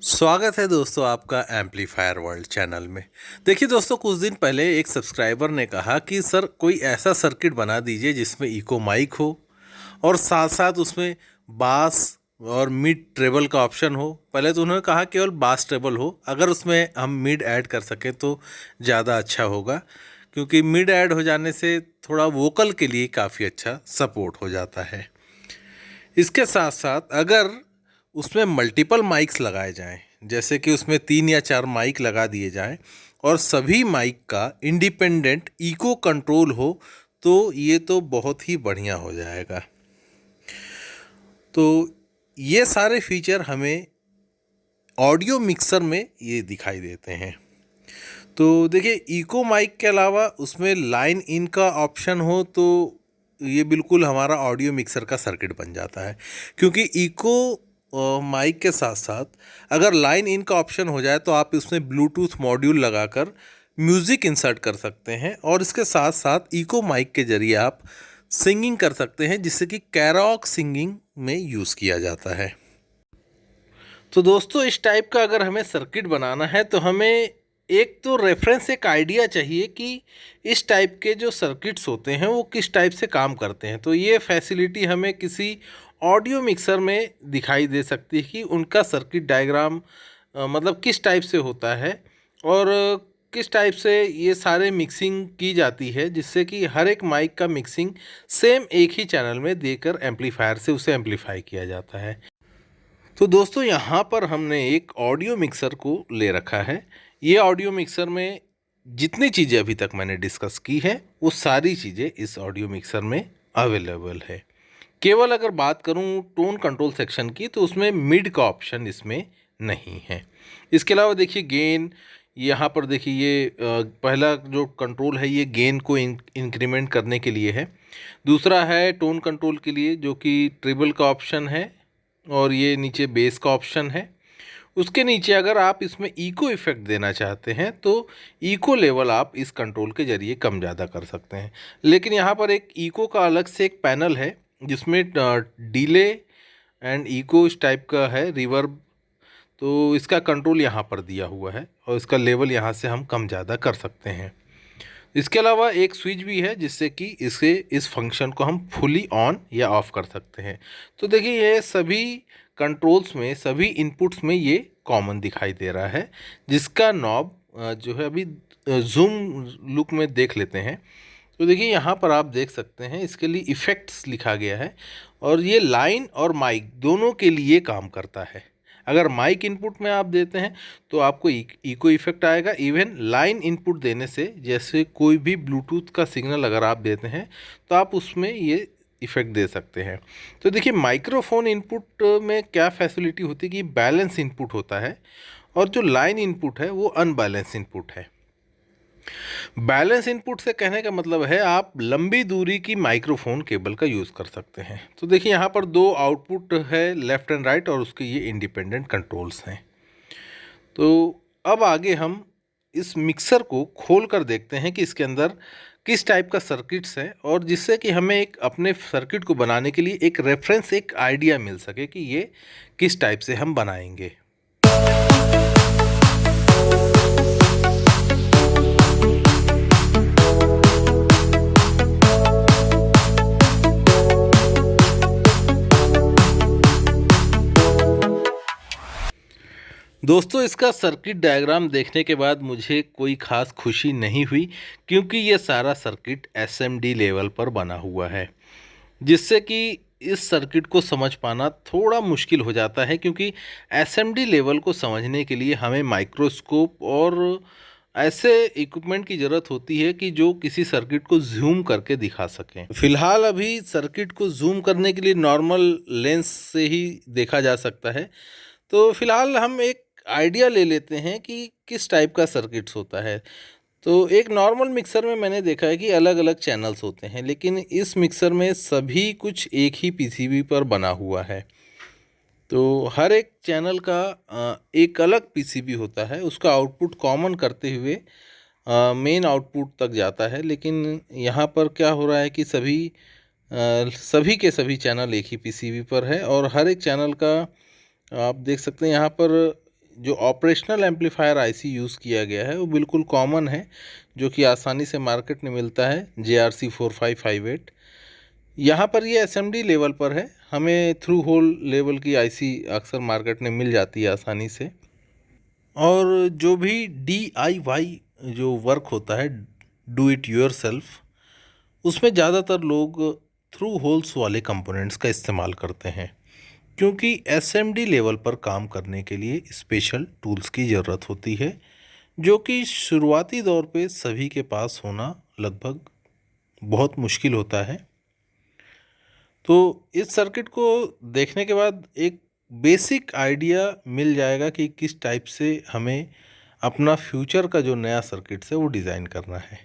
स्वागत है दोस्तों आपका एम्पलीफायर वर्ल्ड चैनल में। देखिए दोस्तों, कुछ दिन पहले एक सब्सक्राइबर ने कहा कि सर कोई ऐसा सर्किट बना दीजिए जिसमें इको माइक हो और साथ साथ उसमें बास और मिड ट्रेबल का ऑप्शन हो। पहले तो उन्होंने कहा केवल बास ट्रेबल हो, अगर उसमें हम मिड ऐड कर सकें तो ज़्यादा अच्छा होगा, क्योंकि मिड ऐड हो जाने से थोड़ा वोकल के लिए काफ़ी अच्छा सपोर्ट हो जाता है। इसके साथ साथ अगर उसमें मल्टीपल माइक्स लगाए जाएं, जैसे कि उसमें 3 या 4 माइक लगा दिए जाएं और सभी माइक का इंडिपेंडेंट इको कंट्रोल हो, तो ये तो बहुत ही बढ़िया हो जाएगा। तो ये सारे फीचर हमें ऑडियो मिक्सर में ये दिखाई देते हैं। तो देखिए, इको माइक के अलावा उसमें लाइन इन का ऑप्शन हो तो ये बिल्कुल हमारा ऑडियो मिक्सर का सर्किट बन जाता है, क्योंकि इको माइक के साथ साथ अगर लाइन इन का ऑप्शन हो जाए तो आप इसमें ब्लूटूथ मॉड्यूल लगाकर म्यूज़िक इंसर्ट कर सकते हैं और इसके साथ साथ इको माइक के ज़रिए आप सिंगिंग कर सकते हैं, जिससे कि कैरॉक सिंगिंग में यूज़ किया जाता है। तो दोस्तों, इस टाइप का अगर हमें सर्किट बनाना है तो हमें एक तो रेफरेंस, एक आइडिया चाहिए कि इस टाइप के जो सर्किट्स होते हैं वो किस टाइप से काम करते हैं। तो ये फैसिलिटी हमें किसी ऑडियो मिक्सर में दिखाई दे सकती है कि उनका सर्किट डायग्राम मतलब किस टाइप से होता है और किस टाइप से ये सारे मिक्सिंग की जाती है, जिससे कि हर एक माइक का मिक्सिंग सेम एक ही चैनल में देकर एम्पलीफायर से उसे एम्पलीफाई किया जाता है। तो दोस्तों, यहाँ पर हमने एक ऑडियो मिक्सर को ले रखा है। ये ऑडियो मिक्सर में जितनी चीज़ें अभी तक मैंने डिस्कस की हैं वो सारी चीज़ें इस ऑडियो मिक्सर में अवेलेबल है। केवल अगर बात करूँ टोन कंट्रोल सेक्शन की, तो उसमें मिड का ऑप्शन इसमें नहीं है। इसके अलावा देखिए, गेन यहाँ पर देखिए, ये पहला जो कंट्रोल है ये गेन को इंक्रीमेंट करने के लिए है। दूसरा है टोन कंट्रोल के लिए, जो कि ट्रिबल का ऑप्शन है, और ये नीचे बेस का ऑप्शन है। उसके नीचे अगर आप इसमें इको इफेक्ट देना चाहते हैं तो इको लेवल आप इस कंट्रोल के ज़रिए कम ज़्यादा कर सकते हैं। लेकिन यहाँ पर एक इको का अलग से एक पैनल है जिसमें डिले एंड इको इस टाइप का है, रिवर्ब, तो इसका कंट्रोल यहाँ पर दिया हुआ है और इसका लेवल यहाँ से हम कम ज़्यादा कर सकते हैं। इसके अलावा एक स्विच भी है जिससे कि इस फंक्शन को हम फुली ऑन या ऑफ कर सकते हैं। तो देखिए, ये सभी कंट्रोल्स में, सभी इनपुट्स में ये कॉमन दिखाई दे रहा है, जिसका नॉब जो है अभी जूम लुक में देख लेते हैं। तो देखिए, यहाँ पर आप देख सकते हैं इसके लिए इफ़ेक्ट्स लिखा गया है और ये लाइन और माइक दोनों के लिए काम करता है। अगर माइक इनपुट में आप देते हैं तो आपको इको इफेक्ट आएगा। इवन लाइन इनपुट देने से, जैसे कोई भी ब्लूटूथ का सिग्नल अगर आप देते हैं तो आप उसमें ये इफेक्ट दे सकते हैं। तो देखिए, माइक्रोफोन इनपुट में क्या फैसिलिटी होती है कि बैलेंस इनपुट होता है और जो लाइन इनपुट है वो अनबैलेंस इनपुट है। बैलेंस इनपुट से कहने का मतलब है आप लंबी दूरी की माइक्रोफोन केबल का यूज़ कर सकते हैं। तो देखिए, यहाँ पर 2 आउटपुट है, लेफ़्ट एंड राइट, और उसके ये इंडिपेंडेंट कंट्रोल्स हैं। तो अब आगे हम इस मिक्सर को खोल कर देखते हैं कि इसके अंदर किस टाइप का सर्किट्स है, और जिससे कि हमें एक अपने सर्किट को बनाने के लिए एक रेफरेंस, एक आइडिया मिल सके कि ये किस टाइप से हम बनाएंगे। दोस्तों, इसका सर्किट डायग्राम देखने के बाद मुझे कोई ख़ास खुशी नहीं हुई, क्योंकि ये सारा सर्किट एसएमडी लेवल पर बना हुआ है, जिससे कि इस सर्किट को समझ पाना थोड़ा मुश्किल हो जाता है, क्योंकि एसएमडी लेवल को समझने के लिए हमें माइक्रोस्कोप और ऐसे इक्विपमेंट की ज़रूरत होती है कि जो किसी सर्किट को जूम करके दिखा सकें। फ़िलहाल अभी सर्किट को जूम करने के लिए नॉर्मल लेंस से ही देखा जा सकता है। तो फ़िलहाल हम एक आइडिया ले लेते हैं कि किस टाइप का सर्किट्स होता है। तो एक नॉर्मल मिक्सर में मैंने देखा है कि अलग अलग चैनल्स होते हैं, लेकिन इस मिक्सर में सभी कुछ एक ही पीसीबी पर बना हुआ है। तो हर एक चैनल का एक अलग पीसीबी होता है, उसका आउटपुट कॉमन करते हुए मेन आउटपुट तक जाता है। लेकिन यहाँ पर क्या हो रहा है कि सभी के सभी चैनल एक ही पीसीबी पर है और हर एक चैनल का आप देख सकते हैं यहाँ पर जो ऑपरेशनल एम्पलीफायर आईसी यूज़ किया गया है वो बिल्कुल कॉमन है, जो कि आसानी से मार्केट में मिलता है, JRC4558। यहाँ पर ये एसएमडी लेवल पर है, हमें थ्रू होल लेवल की आईसी अक्सर मार्केट में मिल जाती है आसानी से। और जो भी DIY जो वर्क होता है, डू इट योर सेल्फ, उसमें ज़्यादातर लोग थ्रू होल्स वाले कंपोनेंट्स का इस्तेमाल करते हैं, क्योंकि एसएमडी लेवल पर काम करने के लिए स्पेशल टूल्स की ज़रूरत होती है, जो कि शुरुआती दौर पे सभी के पास होना लगभग बहुत मुश्किल होता है। तो इस सर्किट को देखने के बाद एक बेसिक आइडिया मिल जाएगा कि किस टाइप से हमें अपना फ्यूचर का जो नया सर्किट है वो डिज़ाइन करना है।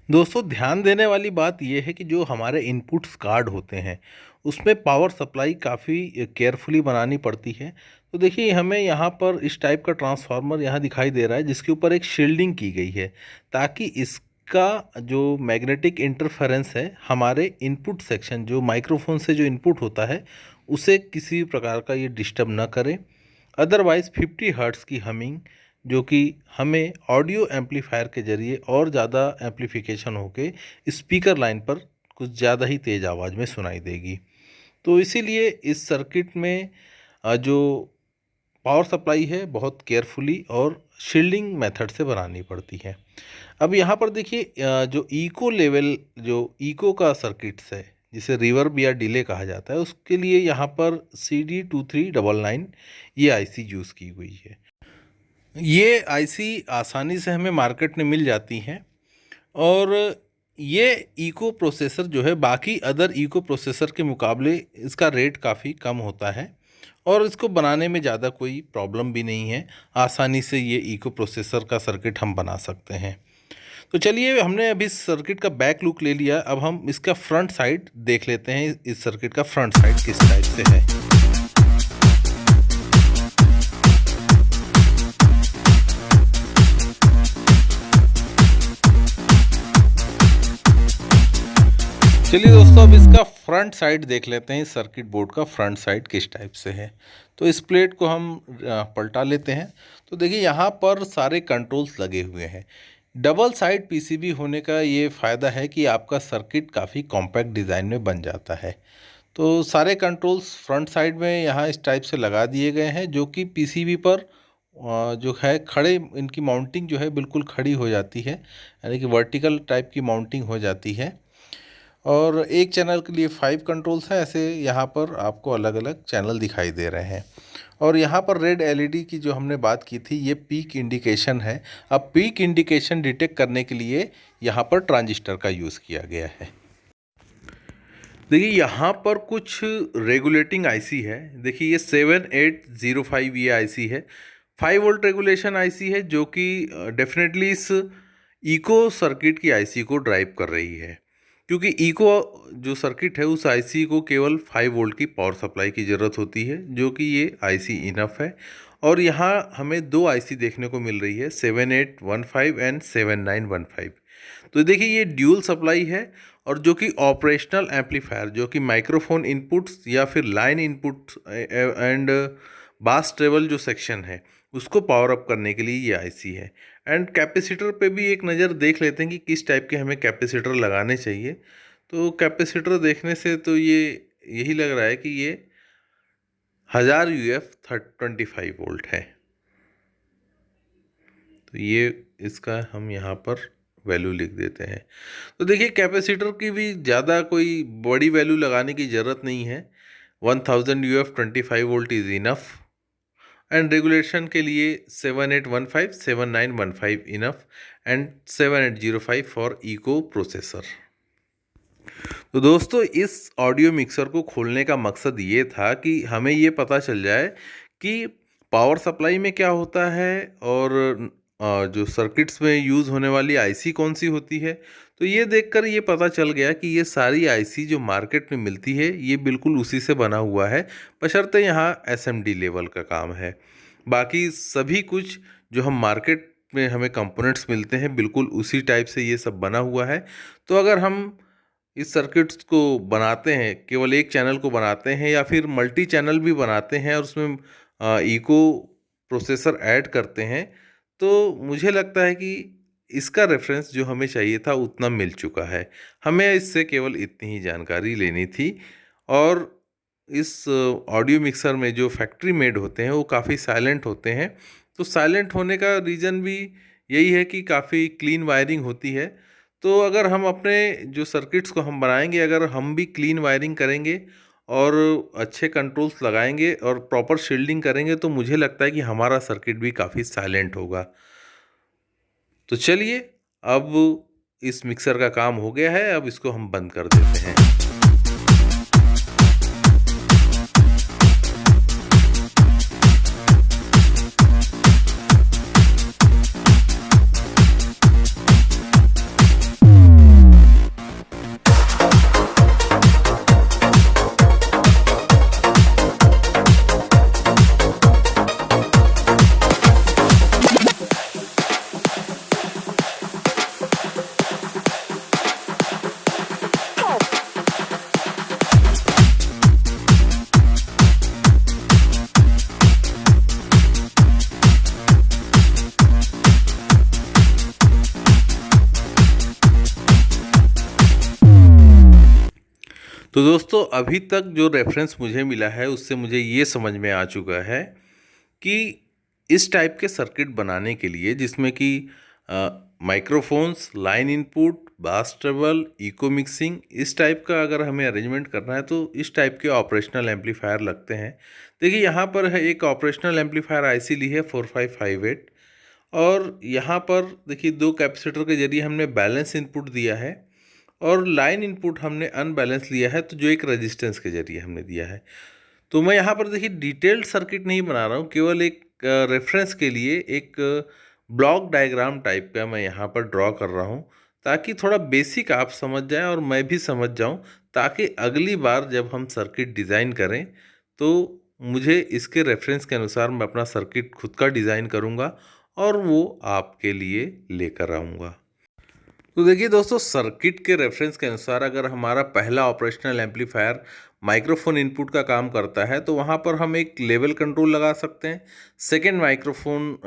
दोस्तों, ध्यान देने वाली बात यह है कि जो हमारे इनपुट्स कार्ड होते हैं उसमें पावर सप्लाई काफ़ी केयरफुली बनानी पड़ती है। तो देखिए, हमें यहाँ पर इस टाइप का ट्रांसफार्मर यहाँ दिखाई दे रहा है, जिसके ऊपर एक शील्डिंग की गई है, ताकि इसका जो मैग्नेटिक इंटरफेरेंस है हमारे इनपुट सेक्शन, जो माइक्रोफोन से जो इनपुट होता है, उसे किसी भी प्रकार का ये डिस्टर्ब ना करे। अदरवाइज़ 50 हर्ट्ज़ की हमिंग, जो कि हमें ऑडियो एम्पलीफायर के ज़रिए और ज़्यादा एम्पलीफिकेशन होके स्पीकर लाइन पर कुछ ज़्यादा ही तेज़ आवाज़ में सुनाई देगी। तो इसीलिए इस सर्किट में जो पावर सप्लाई है बहुत केयरफुली और शील्डिंग मेथड से बनानी पड़ती है। अब यहाँ पर देखिए, जो इको लेवल, जो इको का सर्किट्स है, जिसे रिवर्ब या डिले कहा जाता है, उसके लिए यहाँ पर CD2399 ये आईसी यूज़ की हुई है। ये आईसी आसानी से हमें मार्केट में मिल जाती हैं, और ये इको प्रोसेसर जो है बाकी अदर इको प्रोसेसर के मुकाबले इसका रेट काफ़ी कम होता है, और इसको बनाने में ज़्यादा कोई प्रॉब्लम भी नहीं है। आसानी से ये इको प्रोसेसर का सर्किट हम बना सकते हैं। तो चलिए, हमने अभी इस सर्किट का बैक लुक ले लिया, अब हम इसका फ्रंट साइड देख लेते हैं, इस सर्किट का फ्रंट साइड किस टाइप से है। चलिए दोस्तों, अब इसका फ्रंट साइड देख लेते हैं, सर्किट बोर्ड का फ्रंट साइड किस टाइप से है। तो इस प्लेट को हम पलटा लेते हैं। तो देखिए, यहाँ पर सारे कंट्रोल्स लगे हुए हैं। डबल साइड पीसीबी होने का ये फ़ायदा है कि आपका सर्किट काफ़ी कॉम्पैक्ट डिज़ाइन में बन जाता है। तो सारे कंट्रोल्स फ्रंट साइड में यहाँ इस टाइप से लगा दिए गए हैं, जो कि पीसीबी पर जो है खड़े, इनकी माउंटिंग जो है बिल्कुल खड़ी हो जाती है, यानी कि वर्टिकल टाइप की माउंटिंग हो जाती है। और एक चैनल के लिए 5 कंट्रोल्स हैं, ऐसे यहाँ पर आपको अलग अलग चैनल दिखाई दे रहे हैं। और यहाँ पर रेड एलईडी की जो हमने बात की थी, ये पीक इंडिकेशन है। अब पीक इंडिकेशन डिटेक्ट करने के लिए यहाँ पर ट्रांजिस्टर का यूज़ किया गया है। देखिए, यहाँ पर कुछ रेगुलेटिंग आईसी है। देखिए, ये 7805 ये आईसी है, 5 वोल्ट रेगुलेशन आईसी है, जो कि डेफिनेटली इस इको सर्किट की आईसी को ड्राइव कर रही है, क्योंकि इको जो सर्किट है उस आईसी को केवल 5 वोल्ट की पावर सप्लाई की ज़रूरत होती है, जो कि ये आईसी इनफ है। और यहाँ हमें दो आईसी देखने को मिल रही है, 7815 एंड 7915। तो देखिए, ये ड्यूल सप्लाई है, और जो कि ऑपरेशनल एम्पलीफायर, जो कि माइक्रोफोन इनपुट्स या फिर लाइन इनपुट्स एंड बास ट्रेवल जो सेक्शन है उसको पावर अप करने के लिए ये आईसी है। एंड कैपेसिटर पे भी एक नज़र देख लेते हैं कि किस टाइप के हमें कैपेसिटर लगाने चाहिए। तो कैपेसिटर देखने से तो ये यही लग रहा है कि ये 1000 UF 25 वोल्ट है। तो ये इसका हम यहाँ पर वैल्यू लिख देते हैं। तो देखिए, कैपेसिटर की भी ज़्यादा कोई बड़ी वैल्यू लगाने की ज़रूरत नहीं है। 1000 UF 25 volt is enough. And regulation के लिए 7815 7915 enough, and 7805 for echo processor. तो दोस्तों, इस ऑडियो मिक्सर को खोलने का मकसद ये था कि हमें ये पता चल जाए कि पावर सप्लाई में क्या होता है, और जो सर्किट्स में यूज़ होने वाली आईसी कौन सी होती है। तो ये देखकर ये पता चल गया कि ये सारी आईसी जो मार्केट में मिलती है ये बिल्कुल उसी से बना हुआ है, बशर्ते यहाँ एसएमडी लेवल का काम है। बाकी सभी कुछ जो हम मार्केट में हमें कंपोनेंट्स मिलते हैं बिल्कुल उसी टाइप से ये सब बना हुआ है। तो अगर हम इस सर्किट्स को बनाते हैं, केवल एक चैनल को बनाते हैं या फिर मल्टी चैनल भी बनाते हैं और उसमें इको प्रोसेसर ऐड करते हैं, तो मुझे लगता है कि इसका रेफरेंस जो हमें चाहिए था उतना मिल चुका है। हमें इससे केवल इतनी ही जानकारी लेनी थी। और इस ऑडियो मिक्सर में जो फैक्ट्री मेड होते हैं वो काफ़ी साइलेंट होते हैं। तो साइलेंट होने का रीज़न भी यही है कि काफ़ी क्लीन वायरिंग होती है। तो अगर हम अपने जो सर्किट्स को हम बनाएंगे, अगर हम भी क्लीन वायरिंग करेंगे और अच्छे कंट्रोल्स लगाएंगे और प्रॉपर शील्डिंग करेंगे, तो मुझे लगता है कि हमारा सर्किट भी काफ़ी साइलेंट होगा। तो चलिए, अब इस मिक्सर का काम हो गया है, अब इसको हम बंद कर देते हैं। तो दोस्तों, अभी तक जो रेफरेंस मुझे मिला है उससे मुझे ये समझ में आ चुका है कि इस टाइप के सर्किट बनाने के लिए, जिसमें कि माइक्रोफोन्स, लाइन इनपुट, बास ट्रेबल, इको मिक्सिंग, इस टाइप का अगर हमें अरेंजमेंट करना है तो इस टाइप के ऑपरेशनल एम्पलीफायर लगते हैं। देखिए, यहाँ पर है एक ऑपरेशनल एम्पलीफायर आईसी ली है 4558, और यहाँ पर देखिए 2 कैपेसिटर के जरिए हमने बैलेंस इनपुट दिया है और लाइन इनपुट हमने अनबैलेंस लिया है, तो जो एक रेजिस्टेंस के जरिए हमने दिया है। तो मैं यहाँ पर देखिए डिटेल्ड सर्किट नहीं बना रहा हूँ, केवल एक रेफरेंस के लिए एक ब्लॉक डायग्राम टाइप का मैं यहाँ पर ड्रॉ कर रहा हूँ, ताकि थोड़ा बेसिक आप समझ जाएं और मैं भी समझ जाऊँ, ताकि अगली बार जब हम सर्किट डिज़ाइन करें तो मुझे इसके रेफरेंस के अनुसार मैं अपना सर्किट खुद का डिज़ाइन करूँगा और वो आपके लिए लेकर आऊँगा। तो देखिए दोस्तों, सर्किट के रेफरेंस के अनुसार अगर हमारा पहला ऑपरेशनल एम्पलीफायर माइक्रोफोन इनपुट का काम करता है तो वहाँ पर हम एक लेवल कंट्रोल लगा सकते हैं। सेकंड माइक्रोफोन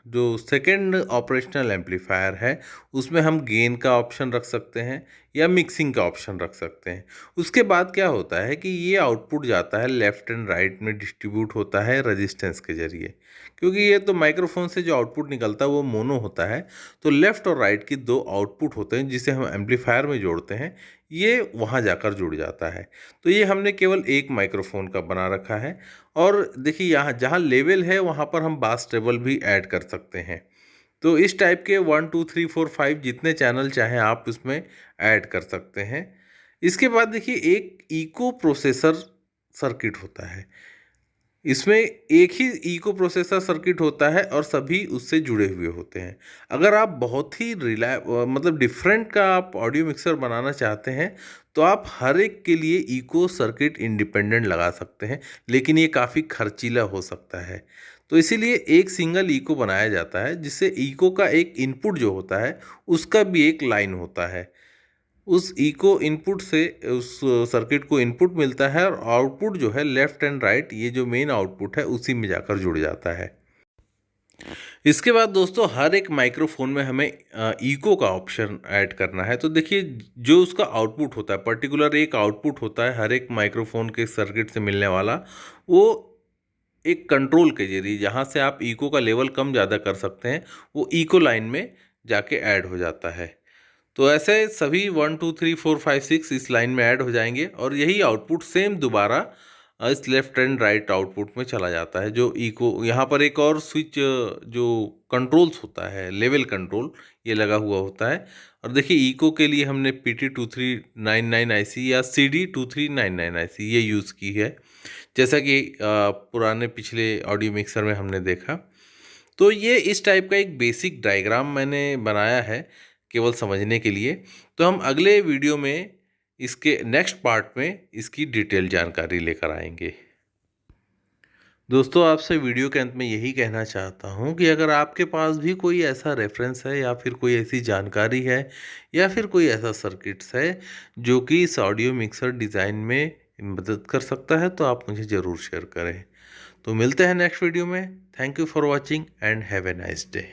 जो सेकंड ऑपरेशनल एम्पलीफायर है उसमें हम गेन का ऑप्शन रख सकते हैं या मिक्सिंग का ऑप्शन रख सकते हैं। उसके बाद क्या होता है कि ये आउटपुट जाता है लेफ़्ट एंड राइट में, डिस्ट्रीब्यूट होता है रेजिस्टेंस के जरिए, क्योंकि ये तो माइक्रोफोन से जो आउटपुट निकलता है वो मोनो होता है। तो लेफ़्ट और राइट की 2 आउटपुट होते हैं जिसे हम एम्पलीफायर में जोड़ते हैं, ये वहाँ जाकर जुड़ जाता है। तो ये हमने केवल एक माइक्रोफोन का बना रखा है। और देखिए, यहाँ जहाँ लेवल है वहाँ पर हम बास ट्रेबल भी ऐड कर सकते हैं। तो इस टाइप के 1 2 3 4 5 जितने चैनल चाहें आप इसमें ऐड कर सकते हैं। इसके बाद देखिए, एक इको प्रोसेसर सर्किट होता है। इसमें एक ही इको प्रोसेसर सर्किट होता है और सभी उससे जुड़े हुए होते हैं। अगर आप बहुत ही मतलब डिफरेंट का आप ऑडियो मिक्सर बनाना चाहते हैं तो आप हर एक के लिए इको सर्किट इंडिपेंडेंट लगा सकते हैं, लेकिन ये काफ़ी खर्चीला हो सकता है। तो इसीलिए एक सिंगल इको बनाया जाता है, जिससे इको का एक इनपुट जो होता है उसका भी एक लाइन होता है। उस इको इनपुट से उस सर्किट को इनपुट मिलता है और आउटपुट जो है लेफ़्ट एंड राइट, ये जो मेन आउटपुट है उसी में जाकर जुड़ जाता है। इसके बाद दोस्तों, हर एक माइक्रोफोन में हमें इको का ऑप्शन ऐड करना है। तो देखिए, जो उसका आउटपुट होता है, पर्टिकुलर एक आउटपुट होता है हर एक माइक्रोफोन के सर्किट से मिलने वाला, वो एक कंट्रोल के जरिए जहाँ से आप इको का लेवल कम ज़्यादा कर सकते हैं, वो इको लाइन में जाके ऐड हो जाता है। तो ऐसे सभी 1 2 3 4 5 6 इस लाइन में ऐड हो जाएंगे और यही आउटपुट सेम दोबारा इस लेफ्ट एंड राइट आउटपुट में चला जाता है। जो इको यहाँ पर एक और स्विच जो कंट्रोल्स होता है, लेवल कंट्रोल, ये लगा हुआ होता है। और देखिए, इको के लिए हमने PT2399 IC या CD2399 IC ये यूज़ की है, जैसा कि पुराने पिछले ऑडियो मिक्सर में हमने देखा। तो ये इस टाइप का एक बेसिक डायग्राम मैंने बनाया है केवल समझने के लिए। तो हम अगले वीडियो में इसके नेक्स्ट पार्ट में इसकी डिटेल जानकारी लेकर आएंगे। दोस्तों आपसे वीडियो के अंत में यही कहना चाहता हूँ कि अगर आपके पास भी कोई ऐसा रेफरेंस है या फिर कोई ऐसी जानकारी है या फिर कोई ऐसा सर्किट्स है जो कि इस ऑडियो मिक्सर डिज़ाइन में मदद कर सकता है तो आप मुझे ज़रूर शेयर करें। तो मिलते हैं नेक्स्ट वीडियो में। Thank you for watching and have a nice day.